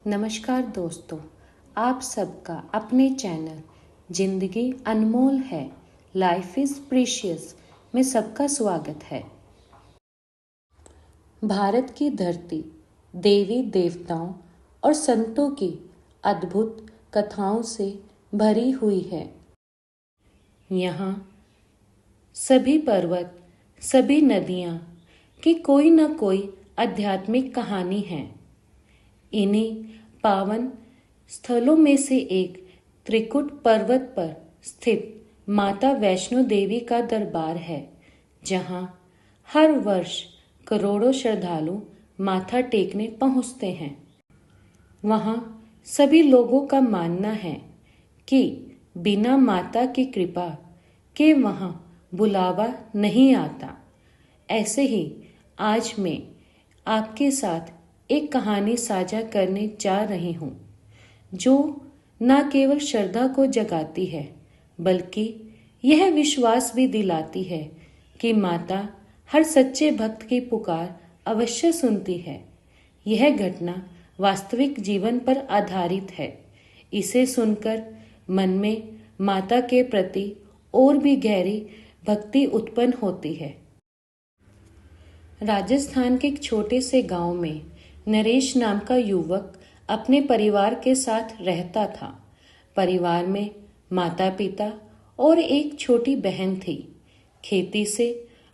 नमस्कार दोस्तों, आप सबका अपने चैनल जिंदगी अनमोल है, लाइफ इज प्रीशियस में सबका स्वागत है। भारत की धरती देवी देवताओं और संतों की अद्भुत कथाओं से भरी हुई है। यहाँ सभी पर्वत, सभी नदियाँ की कोई न कोई आध्यात्मिक कहानी है। इन्हीं पावन स्थलों में से एक त्रिकुट पर्वत पर स्थित माता वैष्णो देवी का दरबार है, जहां हर वर्ष करोड़ों श्रद्धालु माथा टेकने पहुंचते हैं। वहां सभी लोगों का मानना है कि बिना माता की कृपा के वहां बुलावा नहीं आता। ऐसे ही आज मैं आपके साथ एक कहानी साझा करने जा रही हूँ, जो न केवल श्रद्धा को जगाती है, बल्कि यह विश्वास भी दिलाती है कि माता हर सच्चे भक्त की पुकार अवश्य सुनती है। यह घटना वास्तविक जीवन पर आधारित है। इसे सुनकर मन में माता के प्रति और भी गहरी भक्ति उत्पन्न होती है। राजस्थान के एक छोटे से गांव में नरेश नाम का युवक अपने परिवार के साथ रहता था। परिवार में माता पिता और एक छोटी बहन थी। खेती से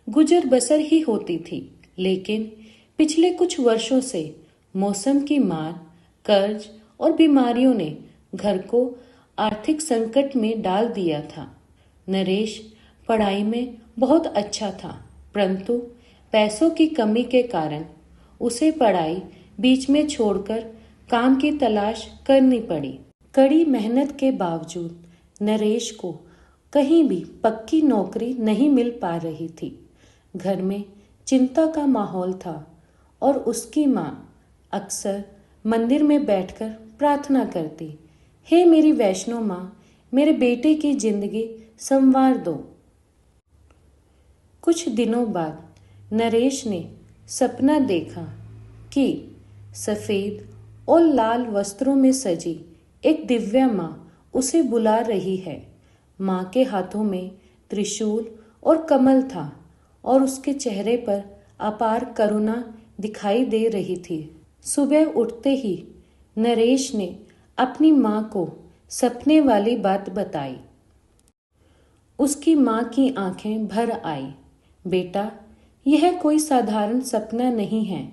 गुजर बसर ही होती थी, लेकिन पिछले कुछ वर्षों से मौसम की मार, कर्ज और बीमारियों ने घर को आर्थिक संकट में डाल दिया था। नरेश पढ़ाई में बहुत अच्छा था, परंतु पैसों की कमी के कारण उसे पढ़ाई बीच में छोड़कर काम की तलाश करनी पड़ी। कड़ी मेहनत के बावजूद नरेश को कहीं भी पक्की नौकरी नहीं मिल पा रही थी। घर में चिंता का माहौल था और उसकी माँ अक्सर मंदिर में बैठकर प्रार्थना करती, हे मेरी वैष्णो माँ, मेरे बेटे की जिंदगी संवार दो। कुछ दिनों बाद नरेश ने सपना देखा कि सफेद और लाल वस्त्रों में सजी एक दिव्या माँ उसे बुला रही है। माँ के हाथों में त्रिशूल और कमल था और उसके चेहरे पर अपार करुणा दिखाई दे रही थी। सुबह उठते ही नरेश ने अपनी माँ को सपने वाली बात बताई। उसकी माँ की आंखें भर आई। बेटा, यह कोई साधारण सपना नहीं है,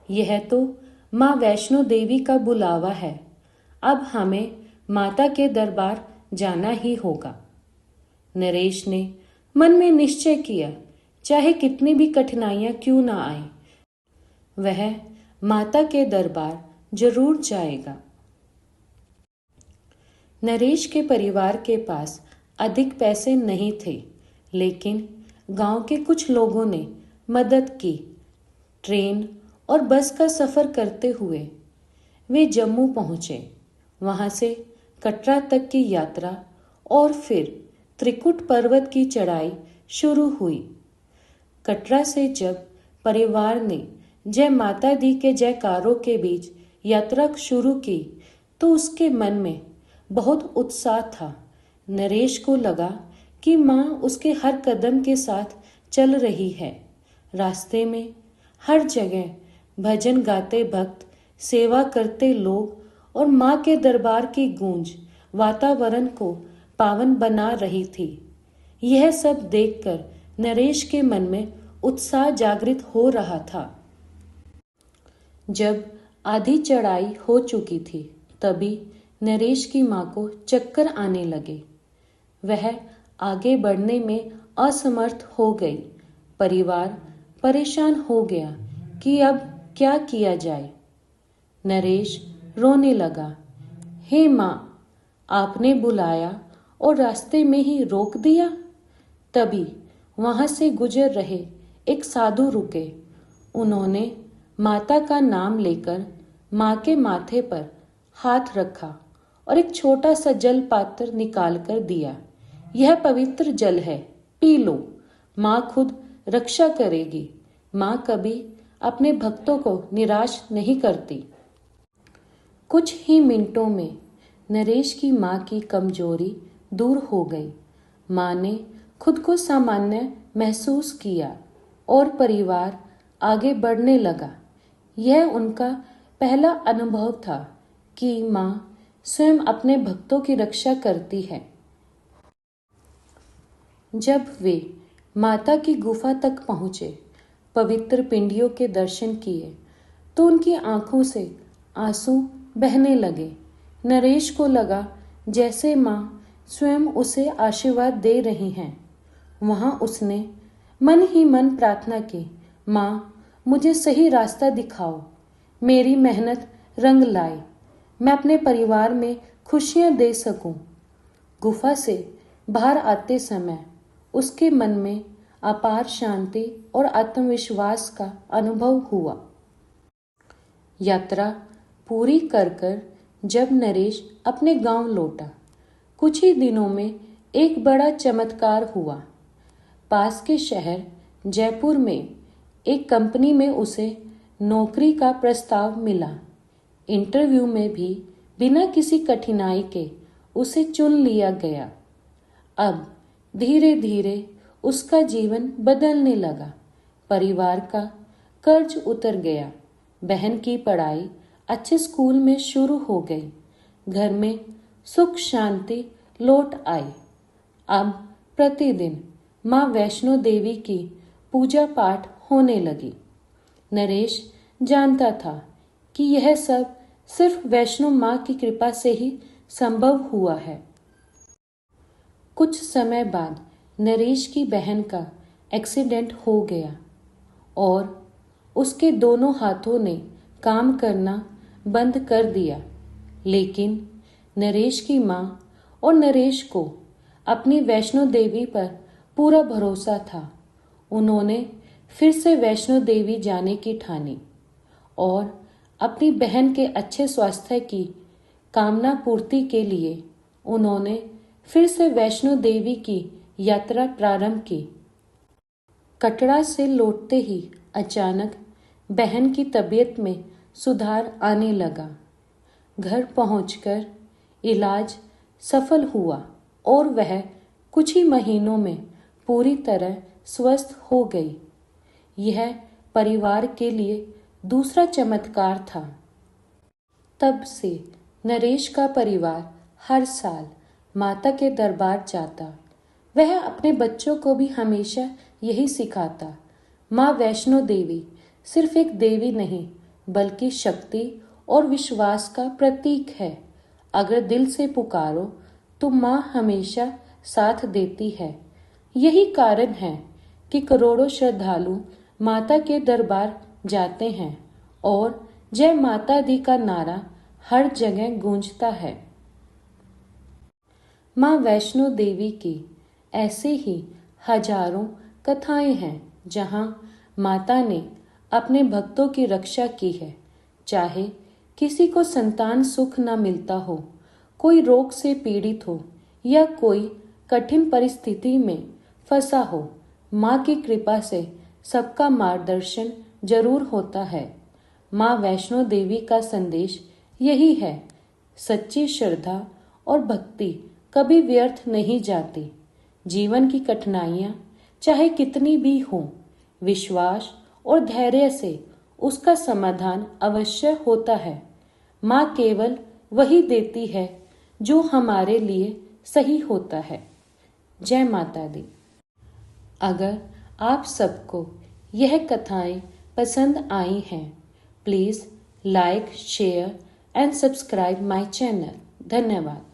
यह तो माँ वैष्णो देवी का बुलावा है। अब हमें माता के दरबार जाना ही होगा। नरेश ने मन में निश्चय किया, चाहे कितनी भी कठिनाइयां क्यों ना आए, वह माता के दरबार जरूर जाएगा। नरेश के परिवार के पास अधिक पैसे नहीं थे, लेकिन गांव के कुछ लोगों ने मदद की। ट्रेन और बस का सफर करते हुए वे जम्मू पहुंचे। वहां से कटरा तक की यात्रा और फिर त्रिकुट पर्वत की चढ़ाई शुरू हुई। कटरा से जब परिवार ने जय माता दी के जयकारों के बीच यात्रा शुरू की, तो उसके मन में बहुत उत्साह था। नरेश को लगा कि माँ उसके हर कदम के साथ चल रही है। रास्ते में हर जगह भजन गाते भक्त, सेवा करते लोग और माँ के दरबार की गूंज वातावरण को पावन बना रही थी। यह सब देखकर नरेश के मन में उत्साह जागृत हो रहा था। जब आधी चढ़ाई हो चुकी थी, तभी नरेश की माँ को चक्कर आने लगे। वह आगे बढ़ने में असमर्थ हो गई। परिवार परेशान हो गया कि अब क्या किया जाए। नरेश रोने लगा, हे माँ, आपने बुलाया और रास्ते में ही रोक दिया। तभी वहां से गुजर रहे एक साधु रुके। उन्होंने माता का नाम लेकर माँ के माथे पर हाथ रखा और एक छोटा सा जल पात्र निकाल कर दिया। यह पवित्र जल है, पी लो, माँ खुद रक्षा करेगी। माँ कभी अपने भक्तों को निराश नहीं करती। कुछ ही मिनटों में नरेश की माँ की कमजोरी दूर हो गई। माँ ने खुद को सामान्य महसूस किया और परिवार आगे बढ़ने लगा। यह उनका पहला अनुभव था कि माँ स्वयं अपने भक्तों की रक्षा करती है। जब वे माता की गुफा तक पहुँचे, पवित्र पिंडियों के दर्शन किए, तो उनकी आंखों से आंसू बहने लगे। नरेश को लगा जैसे माँ स्वयं उसे आशीर्वाद दे रही हैं। वहाँ उसने मन ही मन प्रार्थना की, माँ मुझे सही रास्ता दिखाओ, मेरी मेहनत रंग लाए, मैं अपने परिवार में खुशियाँ दे सकूं। गुफा से बाहर आते समय उसके मन में अपार शांति और आत्मविश्वास का अनुभव हुआ। यात्रा पूरी कर जब नरेश अपने गांव लौटा, कुछ ही दिनों में एक बड़ा चमत्कार हुआ। पास के शहर जयपुर में एक कंपनी में उसे नौकरी का प्रस्ताव मिला। इंटरव्यू में भी बिना किसी कठिनाई के उसे चुन लिया गया। अब धीरे धीरे उसका जीवन बदलने लगा। परिवार का कर्ज उतर गया, बहन की पढ़ाई अच्छे स्कूल में शुरू हो गई, घर में सुख शांति लौट आई। अब प्रतिदिन माँ वैष्णो देवी की पूजा पाठ होने लगी। नरेश जानता था कि यह सब सिर्फ वैष्णो माँ की कृपा से ही संभव हुआ है। कुछ समय बाद नरेश की बहन का एक्सीडेंट हो गया और उसके दोनों हाथों ने काम करना बंद कर दिया। लेकिन नरेश की माँ और नरेश को अपनी वैष्णो देवी पर पूरा भरोसा था। उन्होंने फिर से वैष्णो देवी जाने की ठानी और अपनी बहन के अच्छे स्वास्थ्य की कामना पूर्ति के लिए उन्होंने फिर से वैष्णो देवी की यात्रा प्रारंभ की। कटरा से लौटते ही अचानक बहन की तबीयत में सुधार आने लगा। घर पहुंचकर इलाज सफल हुआ और वह कुछ ही महीनों में पूरी तरह स्वस्थ हो गई। यह परिवार के लिए दूसरा चमत्कार था। तब से नरेश का परिवार हर साल माता के दरबार जाता। वह अपने बच्चों को भी हमेशा यही सिखाता, माँ वैष्णो देवी सिर्फ एक देवी नहीं बल्कि शक्ति और विश्वास का प्रतीक है। अगर दिल से पुकारो तो माँ हमेशा साथ देती है। यही कारण है कि करोड़ों श्रद्धालु माता के दरबार जाते हैं और जय माता दी का नारा हर जगह गूंजता है। माँ वैष्णो देवी की ऐसे ही हजारों कथाएं हैं जहाँ माता ने अपने भक्तों की रक्षा की है। चाहे किसी को संतान सुख न मिलता हो, कोई रोग से पीड़ित हो या कोई कठिन परिस्थिति में फंसा हो, माँ की कृपा से सबका मार्गदर्शन जरूर होता है। माँ वैष्णो देवी का संदेश यही है, सच्ची श्रद्धा और भक्ति कभी व्यर्थ नहीं जाती। जीवन की कठिनाइयाँ चाहे कितनी भी हों, विश्वास और धैर्य से उसका समाधान अवश्य होता है। माँ केवल वही देती है जो हमारे लिए सही होता है। जय माता दी। अगर आप सबको यह कथाएं पसंद आई हैं, please like, share and subscribe my channel. धन्यवाद।